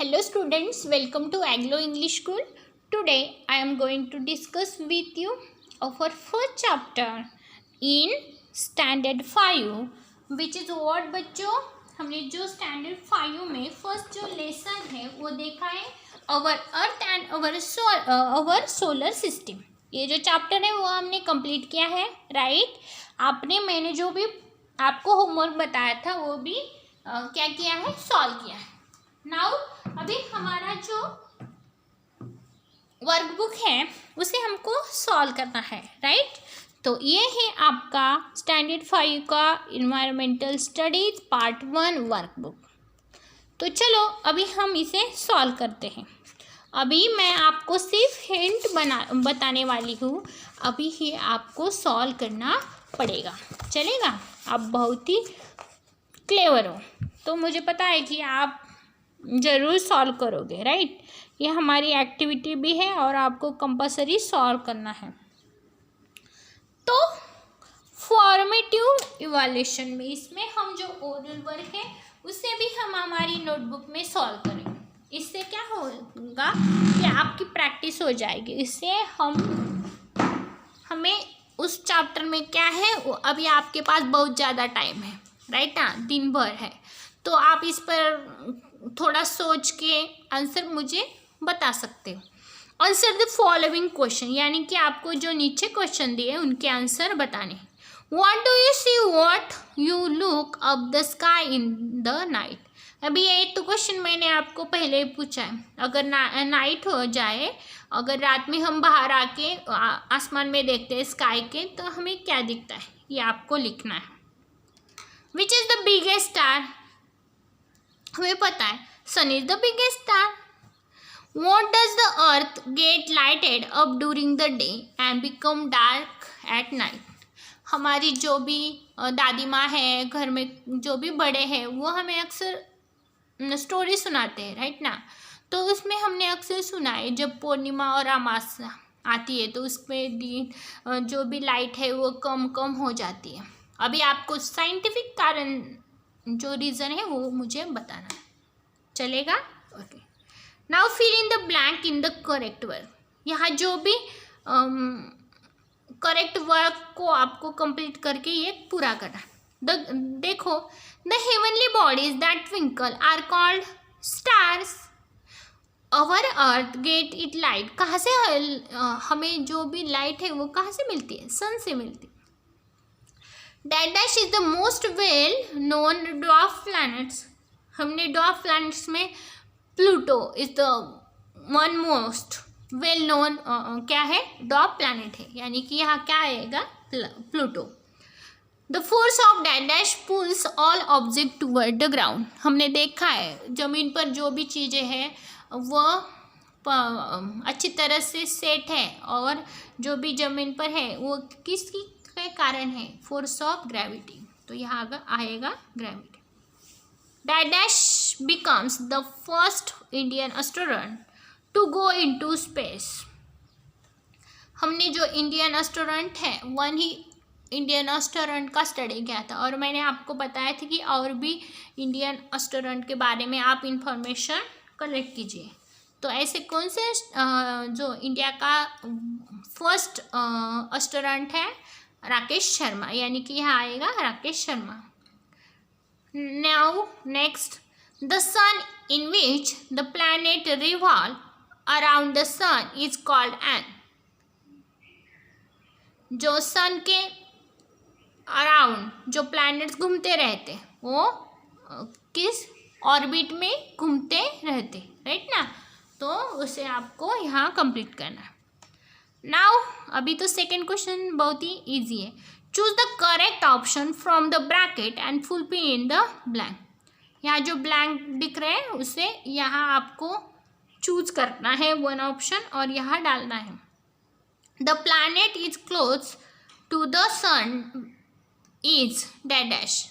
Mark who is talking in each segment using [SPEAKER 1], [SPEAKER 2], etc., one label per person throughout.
[SPEAKER 1] Hello students, welcome to Anglo English School. Today I am going to discuss with you our first chapter in Standard 5 which is what बच्चों हमने जो Standard 5 में first जो lesson है वो देखा है our Earth and our solar system. ये जो चैप्टर है वो हमने कंप्लीट किया है राइट. मैंने जो भी आपको होमवर्क बताया था वो भी क्या किया है, सॉल्व किया है. नाउ अभी हमारा जो वर्कबुक है उसे हमको सॉल्व करना है राइट. तो ये है आपका स्टैंडर्ड 5 का इन्वायरमेंटल स्टडीज पार्ट 1 वर्कबुक. तो चलो अभी हम इसे सॉल्व करते हैं. अभी मैं आपको सिर्फ हिंट बताने वाली हूँ. अभी ही आपको सॉल्व करना पड़ेगा. चलेगा. आप बहुत ही क्लेवर हो तो मुझे पता है कि आप ज़रूर सॉल्व करोगे राइट. ये हमारी एक्टिविटी भी है और आपको कंपलसरी सॉल्व करना है. तो फॉर्मेटिव इवैल्यूएशन में इसमें हम जो ओरल वर्क है उसे भी हम हमारी नोटबुक में सॉल्व करेंगे. इससे क्या होगा कि आपकी प्रैक्टिस हो जाएगी. इससे हमें उस चैप्टर में क्या है वो अभी आपके पास बहुत ज़्यादा टाइम है राइट ना, दिन भर है. तो आप इस पर थोड़ा सोच के आंसर मुझे बता सकते हो. आंसर द फॉलोइंग क्वेश्चन, यानी कि आपको जो नीचे क्वेश्चन दिए उनके आंसर बताने. What do you see what you look up the sky in the night. अभी ये तो क्वेश्चन मैंने आपको पहले ही पूछा है. अगर नाइट हो जाए, अगर रात में हम बाहर आके आसमान में देखते हैं स्काई के, तो हमें क्या दिखता है ये आपको लिखना है. Which is the biggest star, हमें पता है sun is the biggest star. What does the earth get lighted up during the day and become dark at night. हमारी जो भी दादी माँ है, घर में जो भी बड़े हैं, वो हमें अक्सर स्टोरी सुनाते हैं राइट ना. तो उसमें हमने अक्सर सुना है जब पूर्णिमा और अमावस्या आती है तो उसमें दिन जो भी लाइट है वो कम कम हो जाती है. अभी आपको साइंटिफिक कारण जो रीज़न है वो मुझे बताना है. चलेगा. Okay. Now fill in the blank in the correct work. यहाँ जो भी करेक्ट वर्क को आपको कंप्लीट करके ये पूरा करना है. देखो the heavenly bodies that twinkle are called stars. Our earth get it light. कहाँ से हमें जो भी लाइट है वो कहाँ से मिलती है, सन से मिलती है. Dash is the most well known dwarf planets. हमने ड्वार्फ प्लैनेट्स में Pluto is the one most well known क्या है, ड्वार्फ प्लैनेट है, यानी कि यहाँ क्या आएगा, Pluto. The force of dash pulls all object toward the ground. हमने देखा है ज़मीन पर जो भी चीज़ें हैं वो अच्छी तरह से सेट है और जो भी ज़मीन पर है वो किसकी के कारण है, फोर्स ऑफ ग्रेविटी. तो यहाँ आएगा gravity. Dash becomes the first Indian astronaut to go into space. हमने जो इंडियन एस्ट्रोनॉट है वन ही इंडियन एस्ट्रोनॉट का स्टडी किया था और मैंने आपको बताया था कि और भी इंडियन एस्ट्रोनॉट के बारे में आप इंफॉर्मेशन कलेक्ट कीजिए. तो ऐसे कौन से जो इंडिया का फर्स्ट एस्ट्रोनॉट है, राकेश शर्मा, यानी कि यहाँ आएगा Rakesh Sharma. Now next, the sun in which the planet revolve around the sun is called an. जो सन के अराउंड जो प्लैनेट्स घूमते रहते वो किस ऑर्बिट में घूमते रहते राइट ना. तो उसे आपको यहाँ कंप्लीट करना है. नाउ अभी तो सेकेंड क्वेश्चन बहुत ही ईजी है. Choose the correct option from the bracket and fulfil in the blank. यहाँ जो ब्लैंक दिख रहे हैं उसे यहाँ आपको चूज करना है वन ऑप्शन और यहाँ डालना है. The planet is close to the sun is dash.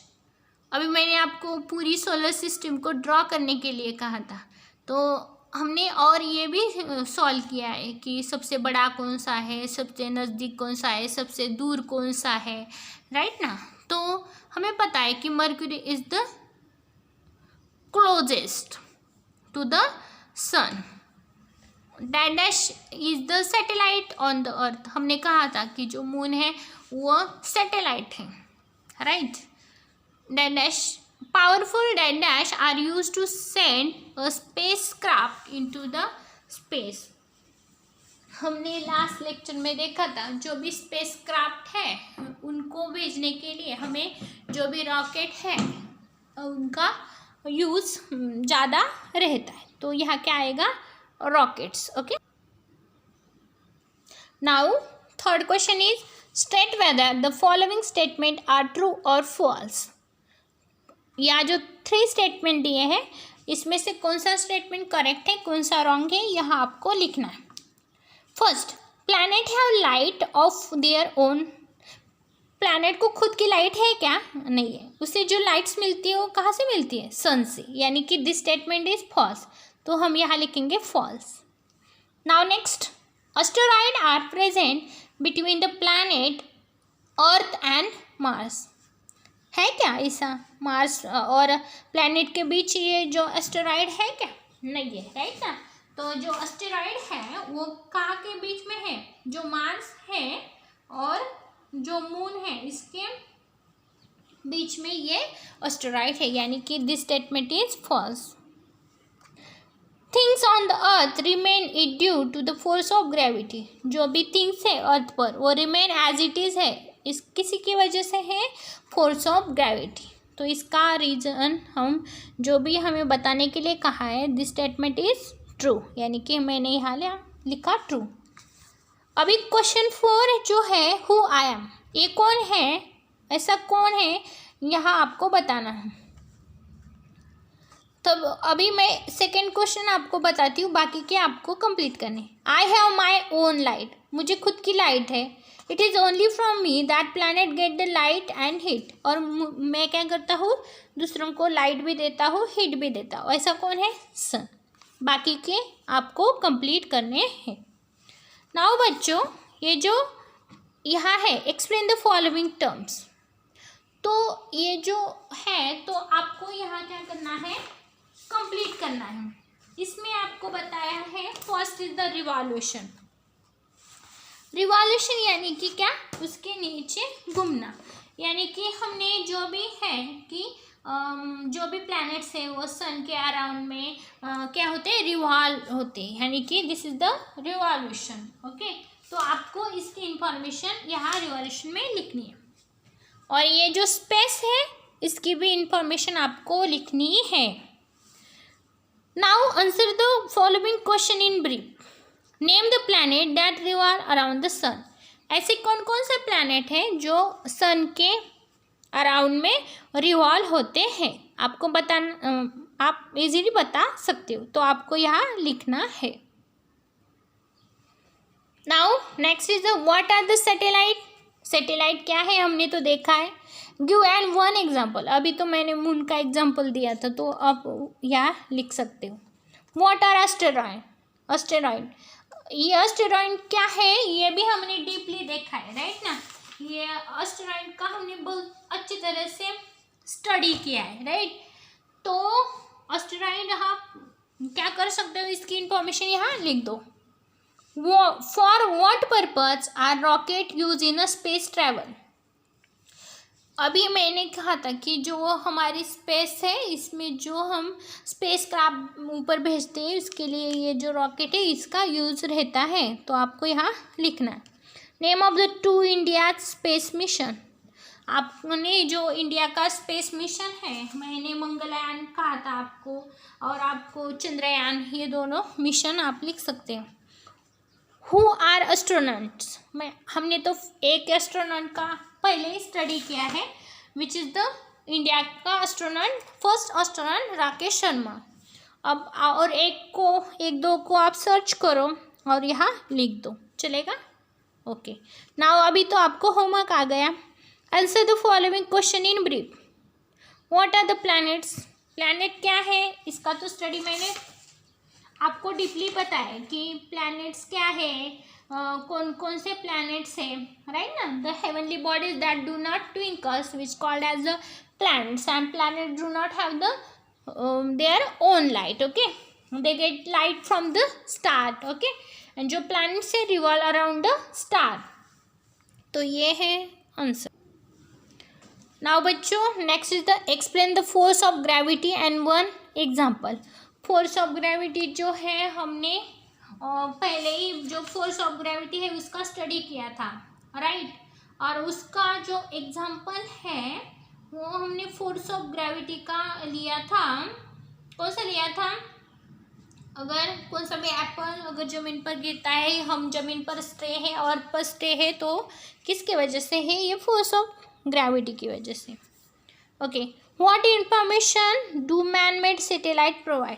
[SPEAKER 1] अभी मैंने आपको पूरी सोलर सिस्टम को ड्रॉ करने के लिए कहा था तो हमने और ये भी सॉल्व किया है कि सबसे बड़ा कौन सा है, सबसे नज़दीक कौन सा है, सबसे दूर कौन सा है राइट ना. तो हमें पता है कि Mercury is the closest to the sun. Dash dash is the satellite on the earth. हमने कहा था कि जो मून है वो सैटेलाइट है, right. Dash dash powerful dash dash are use to send a space craft into the space. हमने last lecture में देखा था जो भी स्पेस क्राफ्ट है उनको भेजने के लिए हमें जो भी रॉकेट है उनका यूज़ ज़्यादा रहता है। तो यहाँ क्या आएगा, rockets. Okay, now third question is state whether the following statement are true और फॉल्स। या जो 3 स्टेटमेंट दिए हैं इसमें से कौन सा स्टेटमेंट करेक्ट है, कौन सा रॉन्ग है, यहाँ आपको लिखना है। First, planet have light of their own. Planet को खुद की लाइट है क्या? नहीं है। उसे जो लाइट्स मिलती है वो कहाँ से मिलती है? सन से, यानी कि दिस स्टेटमेंट इज फॉल्स। तो हम यहाँ लिखेंगे false. Now next, asteroid are present between the planet Earth and Mars. है क्या ऐसा? मार्स और प्लैनेट के बीच ये जो एस्टेरॉइड है क्या? नहीं है, राइट ना। तो जो एस्टेरॉइड है वो कहाँ के बीच में है? जो मार्स है और जो मून है इसके बीच में ये एस्टेरॉइड है, यानी कि this statement is false. Things on the earth remain it due to the force of gravity. जो भी थिंग्स है अर्थ पर वो रिमेन एज इट इज है, इस किसी की वजह से है, फोर्स ऑफ ग्रेविटी। तो इसका रीजन हम जो भी हमें बताने के लिए कहा है, दिस स्टेटमेंट इज ट्रू, यानी कि मैंने यहाँ लिखा ट्रू। अभी क्वेश्चन 4 जो है हु आई एम, ये कौन है, ऐसा कौन है, यहाँ आपको बताना है। तब अभी मैं सेकेंड क्वेश्चन आपको बताती हूँ, बाकी के आपको कंप्लीट करने। I have my own light, मुझे खुद की लाइट है। It is only from me that planet get the light and heat. और मैं क्या करता हूँ, दूसरों को लाइट भी देता हूँ, हीट भी देता हूँ। ऐसा कौन है? सन। बाकी के आपको कंप्लीट करने हैं। नाउ बच्चों, ये जो यहाँ है एक्सप्लेन द फॉलोइंग टर्म्स, तो ये जो है तो आपको यहाँ क्या करना है, कंप्लीट करना है। इसमें आपको बताया है first is the revolution. Revolution यानी कि क्या, उसके नीचे घूमना, यानी कि हमने जो भी है कि जो भी प्लैनेट्स है वो सन के अराउंड में क्या होते हैं, रिवॉल्व होते हैं, यानी कि this is the revolution. Okay, तो आपको इसकी इंफॉर्मेशन यहाँ रिवॉल्यूशन में लिखनी है। और ये जो स्पेस है इसकी भी इंफॉर्मेशन आपको लिखनी है। Now answer the following question in brief. Name the planet that revolve around the sun. ऐसे कौन कौन से प्लैनेट हैं जो सन के अराउंड में रिवॉल्व होते हैं, आपको बताना, आप इजीली बता सकते हो, तो आपको यहाँ लिखना है। Now next is what are the satellite. Satellite क्या है हमने तो देखा है। Give and one example. अभी तो मैंने मून का एग्जाम्पल दिया था, तो आप यहाँ लिख सकते हो। What are asteroid. एस्टेरॉइड, ये एस्टेरॉइड क्या है ये भी हमने डीपली देखा है, राइट ना। ये एस्टेरॉइड का हमने बहुत अच्छी तरह से स्टडी किया है, राइट। तो एस्टेरॉइड आप क्या कर सकते हो, इसकी इंफॉर्मेशन यहाँ लिख दो। For what purpose are rocket use in a space travel. अभी मैंने कहा था कि जो हमारी स्पेस है इसमें जो हम स्पेस क्राफ्ट ऊपर भेजते हैं उसके लिए ये जो रॉकेट है इसका यूज रहता है, तो आपको यहाँ लिखना है। Name of the 2 India space mission. आपने जो इंडिया का स्पेस मिशन है, मैंने मंगलयान कहा था आपको, और आपको चंद्रयान, ये दोनों मिशन आप लिख सकते हो। Who are astronauts. हमने तो एक एस्ट्रोनॉट का पहले ही स्टडी किया है, विच इज़ द इंडिया का astronaut, first astronaut Rakesh Sharma. अब और एक दो को आप सर्च करो और यहाँ लिख दो, चलेगा। ओके, नाउ अभी तो आपको होमवर्क आ गया। Answer the following question in brief. What are the planets. Planet क्या है इसका तो स्टडी मैंने आपको डीपली पता है कि प्लैनेट्स क्या है, कौन कौन से प्लैनेट्स हैं, राइट ना। The heavenly bodies that do not twinkles which called as the planets, and planet do not have the their own light. Okay, they get light from the star, okay, and जो planet से revolve around the star. तो ये है answer. Now बच्चों next is the explain the force of gravity and one example. Force of gravity जो है हमने पहले ही जो फोर्स ऑफ ग्रेविटी है उसका स्टडी किया था, राइट, और उसका जो एग्जाम्पल है वो हमने फोर्स ऑफ ग्रेविटी का लिया था। कौन सा लिया था? अगर कौन सा भी एप्पल अगर ज़मीन पर गिरता है, हम ज़मीन पर स्टे है और पर स्टे है, तो किसके वजह से है? ये फोर्स ऑफ ग्रेविटी की वजह से। Okay, what information do man made satellite provide?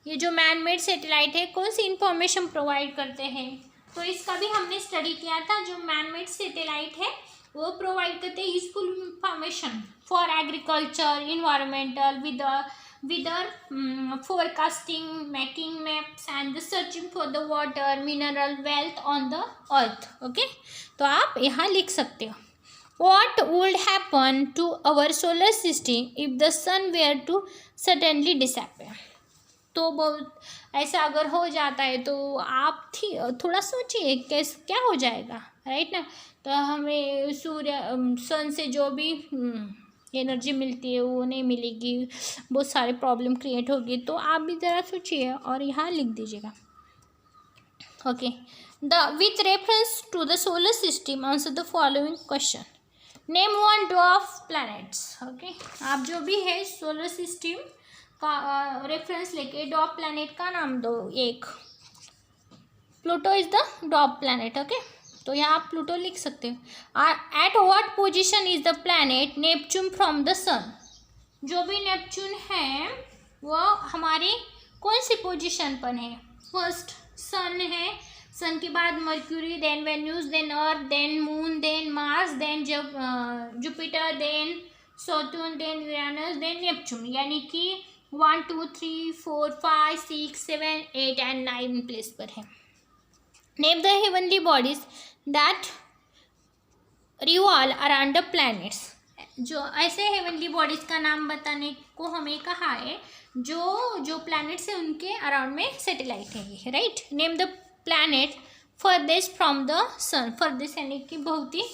[SPEAKER 1] ये जो मैन मेड सैटेलाइट है कौन सी इंफॉर्मेशन प्रोवाइड करते हैं? तो इसका भी हमने स्टडी किया था। जो मैन मेड सैटेलाइट है वो प्रोवाइड करते हैं useful information for agriculture, environmental, weather forecasting, making maps and the searching for the water, mineral wealth on the earth, okay? तो आप यहाँ लिख सकते हो what would happen to our solar system if the sun were to suddenly disappear? तो बहुत ऐसा अगर हो जाता है तो आप थोड़ा सोचिए कैसे क्या हो जाएगा, राइट ना। तो हमें सन से जो भी एनर्जी मिलती है वो नहीं मिलेगी, बहुत सारे प्रॉब्लम क्रिएट होगी। तो आप भी ज़रा सोचिए और यहाँ लिख दीजिएगा। Okay, with reference to the solar system answer the following question. Name one dwarf planets. Okay, आप जो भी है सोलर सिस्टम का रेफरेंस लेके ड्वार्फ प्लैनेट का नाम दो। एक Pluto is the dwarf planet, okay, तो यहाँ आप प्लूटो लिख सकते हो। At what position is the planet Neptune from the sun? जो भी नेपच्यून है वो हमारी कौन सी पोजीशन पर है? फर्स्ट सन है, सन के बाद Mercury, then Venus, then Earth, then moon, then Mars, then Jupiter, then Saturn, then Uranus, then Neptune, यानी कि 1 2 3 4 5 6 7 8 एंड 9 प्लेस पर है। Name the heavenly bodies that revolve around the planets. जो ऐसे हेवनली बॉडीज का नाम बताने को हमें कहा है जो प्लैनेट्स है उनके अराउंड में सैटेलाइट है, right. Name the planet farthest from the sun. Farthest यानी कि बहुत ही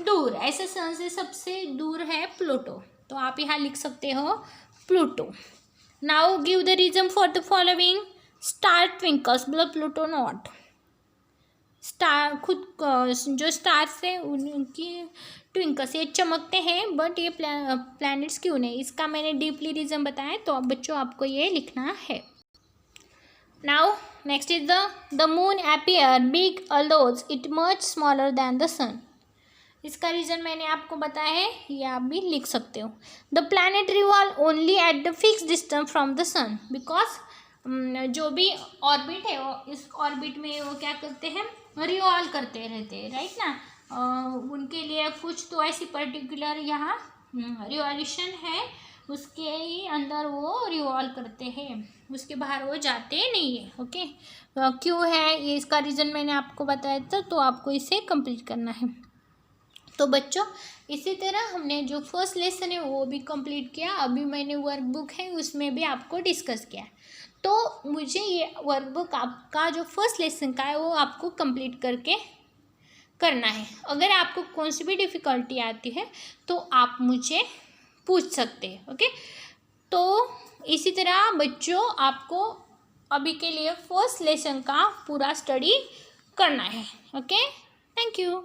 [SPEAKER 1] दूर, ऐसे सन से सबसे दूर है प्लूटो, तो आप यहाँ लिख सकते हो Pluto. Now give the reason for the following. Star twinkles, मतलब प्लूटो नॉट। स्टार खुद जो स्टार्स है उनकी ट्विंकल्स ये चमकते हैं, बट ये प्लैनेट्स क्यों नहीं, इसका मैंने डीपली रीज़न बताया, तो अब बच्चों आपको ये लिखना है। Now next is the moon appear big although it much smaller than the sun. इसका रीज़न मैंने आपको बताया है, ये आप भी लिख सकते हो। The planet revolve only at the fix distance from the sun because जो भी ऑर्बिट है वो इस ऑर्बिट में वो क्या करते हैं, रिवॉल्व करते रहते हैं, राइट ना। उनके लिए कुछ तो ऐसी पर्टिकुलर यहाँ रिवॉल्यूशन है, उसके ही अंदर वो रिवॉल्व करते हैं, उसके बाहर वो जाते नहीं है, ओके। क्यों है ये, इसका रीज़न मैंने आपको बताया था, तो आपको इसे कंप्लीट करना है। तो बच्चों इसी तरह हमने जो फर्स्ट लेसन है वो भी कंप्लीट किया। अभी मैंने वर्कबुक है उसमें भी आपको डिस्कस किया, तो मुझे ये वर्कबुक आपका जो फर्स्ट लेसन का है वो आपको कंप्लीट करके करना है। अगर आपको कौन सी भी डिफ़िकल्टी आती है तो आप मुझे पूछ सकते हैं, ओके। तो इसी तरह बच्चों आपको अभी के लिए फर्स्ट लेसन का पूरा स्टडी करना है, ओके। Thank you.